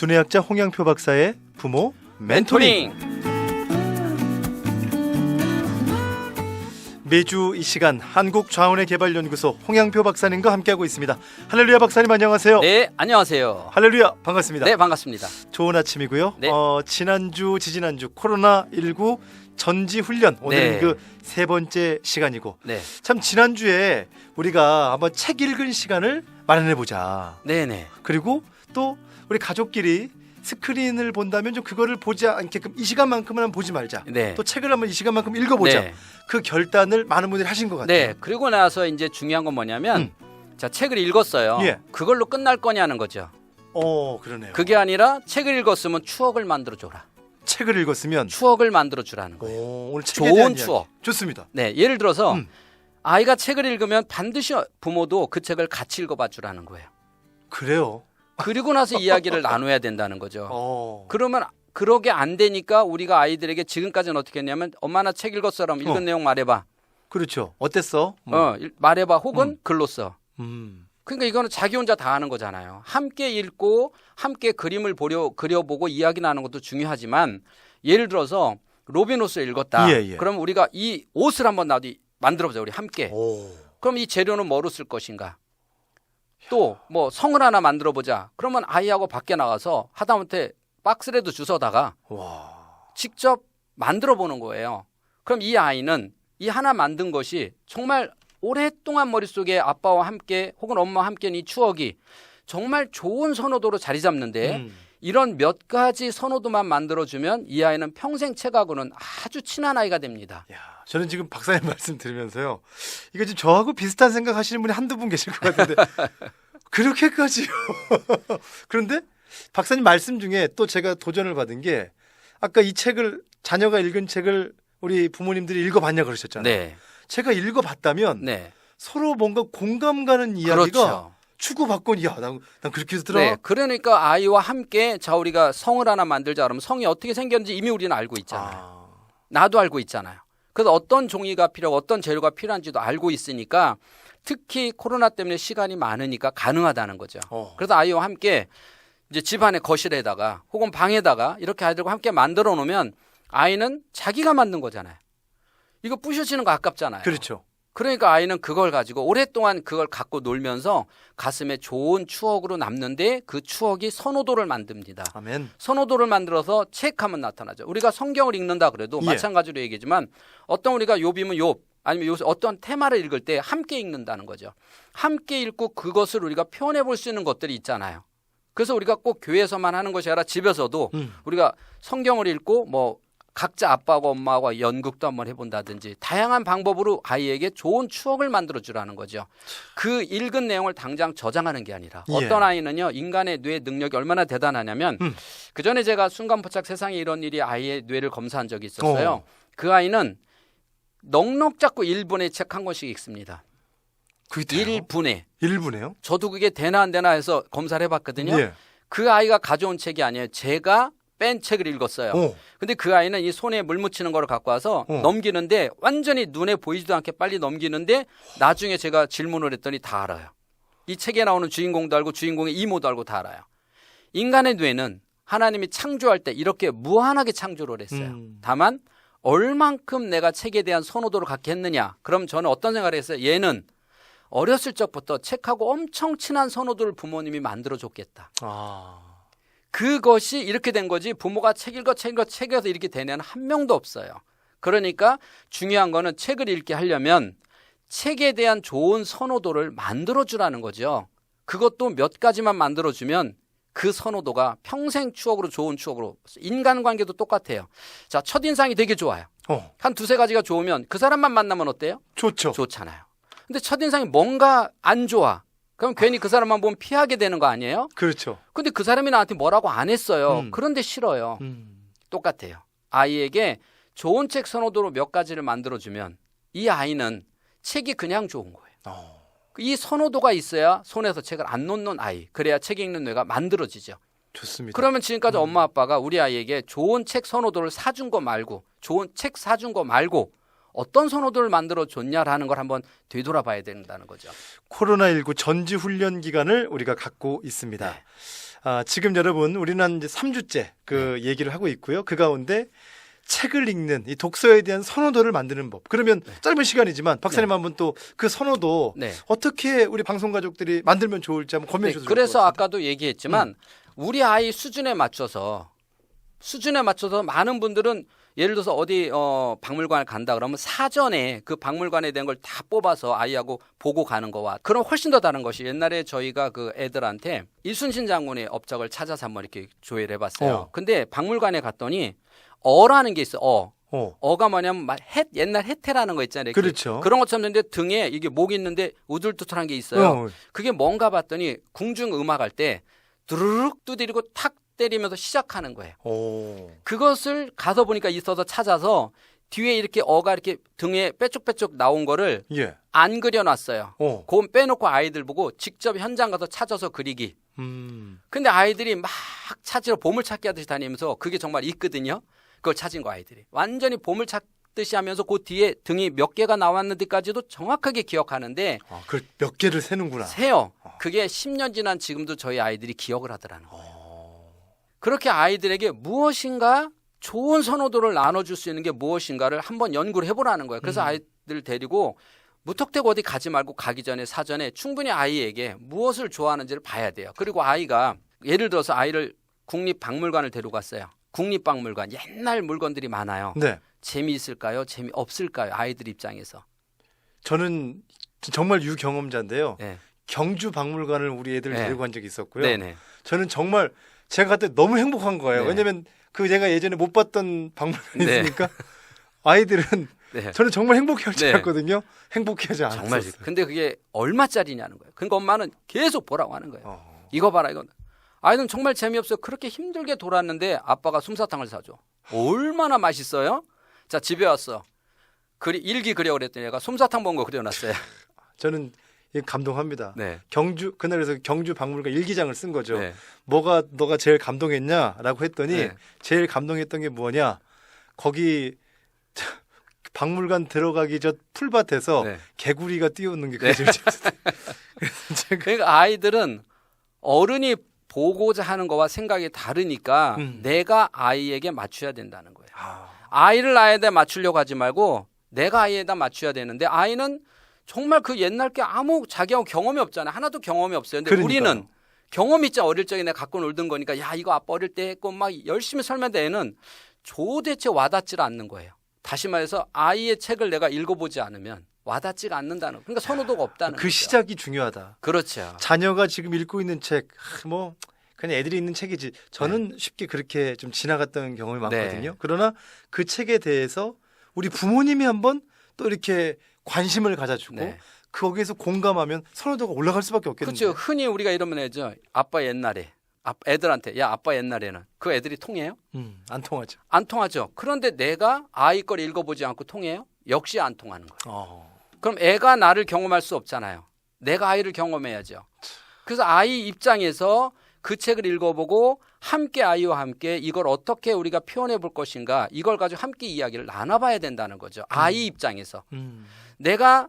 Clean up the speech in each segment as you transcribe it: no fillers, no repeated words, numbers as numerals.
두뇌학자 홍양표 박사의 부모 멘토링. 매주 이 시간 한국좌원의개발연구소 홍양표 박사님과 함께하고 있습니다. 할렐루야 박사님 안녕하세요. 네, 안녕하세요. 할렐루야 반갑습니다. 네, 반갑습니다. 좋은 아침이고요. 네. 지난주 지지난주 코로나19 전지훈련 오늘은 네. 그 세 번째 시간이고 네, 참 지난주에 우리가 한번 책 읽은 시간을 마련해보자. 네네. 그리고 또 우리 가족끼리 스크린을 본다면 좀 그거를 보지 않게끔 이 시간만큼은 보지 말자. 네. 또 책을 한번 이 시간만큼 읽어보자. 네. 그 결단을 많은 분들이 하신 것 같아요. 네, 그리고 나서 이제 중요한 건 뭐냐면 자, 책을 읽었어요. 예. 그걸로 끝날 거냐는 거죠. 그러네요. 그게 아니라 책을 읽었으면 추억을 만들어 줘라. 책을 읽었으면 추억을 만들어 주라는 거예요. 오늘 책에 좋은 대한 추억. 이야기. 좋습니다. 네, 예를 들어서 음. 아이가 책을 읽으면 반드시 부모도 그 책을 같이 읽어봐 주라는 거예요. 그래요. 그리고 나서 이야기를 나눠야 된다는 거죠. 그 그러면 그러게 안 되니까 우리가 아이들에게 지금까지는 어떻게 했냐면 엄마 나 책 읽었어. 그럼 읽은 내용 말해봐. 그렇죠. 어땠어? 말해봐. 혹은 글로 써. 음. 그러니까 이거는 자기 혼자 다 하는 거잖아요. 함께 읽고 함께 그림을 그려보고 이야기 나누는 것도 중요하지만 예를 들어서 로빈 후스 읽었다. 예. 그럼 우리가 이 옷을 한번 만들어보자. 우리 함께. 오. 그럼 이 재료는 뭐로 쓸 것인가? 또 뭐 성을 하나 만들어보자. 그러면 아이하고 밖에 나가서 하다못해 박스라도 주워다가 와. 직접 만들어보는 거예요. 그럼 이 아이는 이 하나 만든 것이 정말 오랫동안 머릿속에 아빠와 함께 혹은 엄마와 함께한 이 추억이 정말 좋은 선호도로 자리 잡는데 이런 몇 가지 선호도만 만들어주면 이 아이는 평생 책하고는 아주 친한 아이가 됩니다. 야, 저는 지금 박사님 말씀 들으면서요. 이거 지금 저하고 비슷한 생각 하시는 분이 한두 분 계실 것 같은데 그렇게까지요. 그런데 박사님 말씀 중에 또 제가 도전을 받은 게 아까 이 책을 자녀가 읽은 책을 우리 부모님들이 읽어봤냐 그러셨잖아요. 네. 제가 읽어봤다면 네. 서로 뭔가 공감 가는 이야기가 그렇죠. 추구받고 난 그렇게 해서 들어. 네, 그러니까 아이와 함께 자 우리가 성을 하나 만들자 그러면 성이 어떻게 생겼는지 이미 우리는 알고 있잖아요. 나도 알고 있잖아요. 그래서 어떤 종이가 필요하고 어떤 재료가 필요한지도 알고 있으니까 특히 코로나 때문에 시간이 많으니까 가능하다는 거죠. 그래서 아이와 함께 이제 집안의 거실에다가 혹은 방에다가 이렇게 아이들과 함께 만들어 놓으면 아이는 자기가 만든 거잖아요. 이거 부셔지는 거 아깝잖아요. 그렇죠. 그러니까 아이는 그걸 가지고 오랫동안 그걸 갖고 놀면서 가슴에 좋은 추억으로 남는데 그 추억이 선호도를 만듭니다. 아멘. 선호도를 만들어서 책하면 나타나죠. 우리가 성경을 읽는다 그래도 예. 마찬가지로 얘기지만 어떤 우리가 욥이면 욥 아니면 요새 어떤 테마를 읽을 때 함께 읽는다는 거죠. 함께 읽고 그것을 우리가 표현해 볼 수 있는 것들이 있잖아요. 그래서 우리가 꼭 교회에서만 하는 것이 아니라 집에서도 우리가 성경을 읽고 뭐 각자 아빠하고 엄마하고 연극도 한번 해본다든지 다양한 방법으로 아이에게 좋은 추억을 만들어주라는 거죠. 그 읽은 내용을 당장 저장하는 게 아니라 어떤 아이는요 인간의 뇌 능력이 얼마나 대단하냐면 그전에 제가 순간포착 세상에 이런 일이 아이의 뇌를 검사한 적이 있었어요. 그 아이는 넉넉 잡고 1분에 책 한 권씩 읽습니다. 그게 돼요? 1분에. 1분에요? 저도 그게 되나 안 되나 해서 검사를 해봤거든요. 예. 그 아이가 가져온 책이 아니에요. 제가 뺀 책을 읽었어요. 근데 그 아이는 이 손에 물 묻히는 거를 갖고 와서 넘기는데 완전히 눈에 보이지도 않게 빨리 넘기는데 나중에 제가 질문을 했더니 다 알아요. 이 책에 나오는 주인공도 알고 주인공의 이모도 알고 다 알아요. 인간의 뇌는 하나님이 창조할 때 이렇게 무한하게 창조를 했어요. 다만 얼만큼 내가 책에 대한 선호도를 갖게 했느냐. 그럼 저는 어떤 생각을 했어요. 얘는 어렸을 적부터 책하고 엄청 친한 선호도를 부모님이 만들어줬겠다. 그것이 이렇게 된 거지 부모가 책 읽어서 이렇게 되는 한 명도 없어요. 그러니까 중요한 거는 책을 읽게 하려면 책에 대한 좋은 선호도를 만들어주라는 거죠. 그것도 몇 가지만 만들어주면 그 선호도가 평생 추억으로 좋은 추억으로 인간관계도 똑같아요. 자, 첫인상이 되게 좋아요. 한 두세 가지가 좋으면 그 사람만 만나면 어때요? 좋죠. 좋잖아요. 근데 첫인상이 뭔가 안 좋아. 그럼 괜히 그 사람만 보면 피하게 되는 거 아니에요? 그렇죠. 근데 그 사람이 나한테 뭐라고 안 했어요. 그런데 싫어요. 똑같아요. 아이에게 좋은 책 선호도로 몇 가지를 만들어주면 이 아이는 책이 그냥 좋은 거예요. 이 선호도가 있어야 손에서 책을 안 놓는 아이. 그래야 책 읽는 뇌가 만들어지죠. 좋습니다. 그러면 지금까지 엄마 아빠가 우리 아이에게 좋은 책 선호도를 사준 거 말고 좋은 책 사준 거 말고 어떤 선호도를 만들어줬냐라는 걸 한번 되돌아봐야 된다는 거죠. 코로나19 전지훈련 기간을 우리가 갖고 있습니다. 네. 지금 여러분 우리는 한 이제 3주째 그 얘기를 하고 있고요. 그 가운데 책을 읽는 이 독서에 대한 선호도를 만드는 법. 그러면 짧은 시간이지만 박사님 한번 또 그 선호도 어떻게 우리 방송 가족들이 만들면 좋을지 한번 권면해 주세요. 그래서 아까도 얘기했지만 우리 아이 수준에 맞춰서 많은 분들은 예를 들어서 어디 박물관을 간다 그러면 사전에 그 박물관에 대한 걸 다 뽑아서 아이하고 보고 가는 거와 그럼 훨씬 더 다른 것이 옛날에 저희가 그 애들한테 이순신 장군의 업적을 찾아서 한번 이렇게 조회를 해봤어요. 근데 박물관에 갔더니 어라는 게 있어. 어가 뭐냐면 옛날 해태라는 거 있잖아요. 그렇죠. 그런 것처럼 있는데 등에 이게 목 있는데 우둘투둘한 게 있어요. 그게 뭔가 봤더니 궁중 음악할 때 두루룩 두드리고 탁 때리면서 시작하는 거예요. 그것을 가서 보니까 있어서 찾아서 뒤에 이렇게 어가 이렇게 등에 빼쪽빼쪽 나온 거를 안 그려놨어요. 그건 빼놓고 아이들 보고 직접 현장 가서 찾아서 그리기. 근데 아이들이 막 찾으러 보물찾기 하듯이 다니면서 그게 정말 있거든요. 그걸 찾은 거 아이들이. 완전히 보물찾듯이 하면서 그 뒤에 등이 몇 개가 나왔는데까지도 정확하게 기억하는데 그걸 몇 개를 세는구나. 세요. 그게 10년 지난 지금도 저희 아이들이 기억을 하더라는 거예요. 그렇게 아이들에게 무엇인가 좋은 선호도를 나눠줄 수 있는 게 무엇인가를 한번 연구를 해보라는 거예요. 그래서 아이들 데리고 무턱대고 어디 가지 말고 가기 전에 사전에 충분히 아이에게 무엇을 좋아하는지를 봐야 돼요. 그리고 아이가 예를 들어서 아이를 국립박물관을 데려갔어요. 국립박물관 옛날 물건들이 많아요. 재미있을까요? 재미없을까요? 아이들 입장에서. 저는 정말 유경험자인데요. 경주 박물관을 우리 애들 데리고 간 적이 있었고요. 저는 정말 제가 그때 너무 행복한 거예요. 왜냐하면 그 제가 예전에 못 봤던 박물관이 있으니까 아이들은 저는 정말 행복해하지 않았거든요. 행복해하지 않았어요. 정말. 근데 그게 얼마짜리냐는 거예요. 그러니까 엄마는 계속 보라고 하는 거예요. 이거 봐라 이거. 아이들은 정말 재미없어요. 그렇게 힘들게 돌았는데 아빠가 솜사탕을 사줘. 얼마나 맛있어요? 자 집에 왔어. 일기 그려 그랬더니 얘가 솜사탕 본 거 그려놨어요. 저는 감동합니다. 그날에서 경주 박물관 일기장을 쓴 거죠. 너가 제일 감동했냐라고 했더니 제일 감동했던 게 뭐냐? 거기 박물관 들어가기 전 풀밭에서 개구리가 뛰어오는 게 그려져 있었어요. 그러니까 아이들은 어른이 보고자 하는 거와 생각이 다르니까 내가 아이에게 맞춰야 된다는 거예요. 아이를 아이에다 맞추려고 하지 말고 내가 아이에다 맞춰야 되는데 아이는 정말 그 옛날 게 아무 자기하고 경험이 없잖아요. 하나도 경험이 없어요. 근데 우리는 경험 있잖아. 어릴 적에 내가 갖고 놀던 거니까 야 이거 아빠 어릴 때 했고 막 열심히 설명했는데 애는 도대체 와닿지를 않는 거예요. 다시 말해서 아이의 책을 내가 읽어보지 않으면 와닿지가 않는다는 그러니까 선호도가 없다는 그 거죠. 시작이 중요하다. 그렇죠. 자녀가 지금 읽고 있는 책 뭐 그냥 애들이 읽는 책이지. 저는 쉽게 그렇게 좀 지나갔던 경험이 많거든요. 그러나 그 책에 대해서 우리 부모님이 한번 또 이렇게 관심을 가져주고 거기에서 공감하면 선호도가 올라갈 수밖에 없겠는데. 그렇죠. 흔히 우리가 이러면 애죠. 아빠 옛날에 애들한테 야 아빠 옛날에는 그 애들이 통해요? 안 통하죠. 안 통하죠. 그런데 내가 아이 걸 읽어보지 않고 통해요? 역시 안 통하는 거예요. 그럼 애가 나를 경험할 수 없잖아요. 내가 아이를 경험해야죠. 그래서 아이 입장에서 그 책을 읽어보고 함께 아이와 함께 이걸 어떻게 우리가 표현해 볼 것인가 이걸 가지고 함께 이야기를 나눠봐야 된다는 거죠. 아이 입장에서. 내가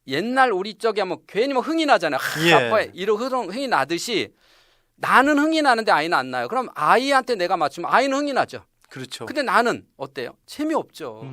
옛날 우리 쪽에 하면 괜히 뭐 흥이 나잖아요. 아빠 이런 흥이 나듯이 나는 흥이 나는데 아이는 안 나요. 그럼 아이한테 내가 맞추면 아이는 흥이 나죠. 그렇죠. 근데 나는 어때요? 재미없죠.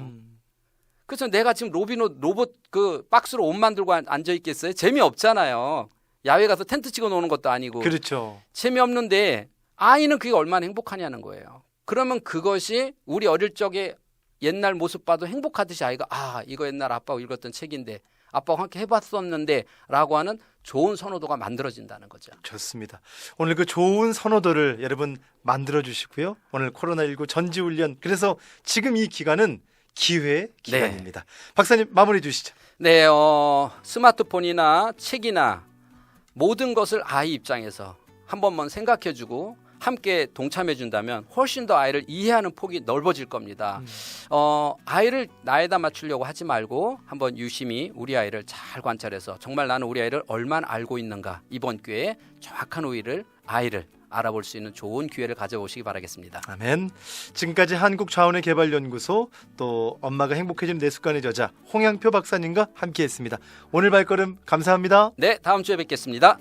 그래서 내가 지금 로봇 그 박스로 옷 만들고 앉아 있겠어요? 재미없잖아요. 야외 가서 텐트 치고 노는 것도 아니고. 그렇죠. 재미없는데 아이는 그게 얼마나 행복하냐는 거예요. 그러면 그것이 우리 어릴 적에 옛날 모습 봐도 행복하듯이 아이가 이거 옛날 아빠가 읽었던 책인데 아빠와 함께 해봤었는데 라고 하는 좋은 선호도가 만들어진다는 거죠. 좋습니다. 오늘 그 좋은 선호도를 여러분 만들어 주시고요. 오늘 코로나19 전지훈련 그래서 지금 이 기간은 기회의 기간입니다. 박사님 마무리해 주시죠. 네, 스마트폰이나 책이나 모든 것을 아이 입장에서 한 번만 생각해주고 함께 동참해준다면 훨씬 더 아이를 이해하는 폭이 넓어질 겁니다. 아이를 나에다 맞추려고 하지 말고 한번 유심히 우리 아이를 잘 관찰해서 정말 나는 우리 아이를 얼마나 알고 있는가 이번 기회에 정확한 아이를 알아볼 수 있는 좋은 기회를 가져보시기 바라겠습니다. 아멘. 지금까지 한국자원의개발연구소 또 엄마가 행복해지는 내 습관의 저자 홍양표 박사님과 함께했습니다. 오늘 발걸음 감사합니다. 네, 다음 주에 뵙겠습니다.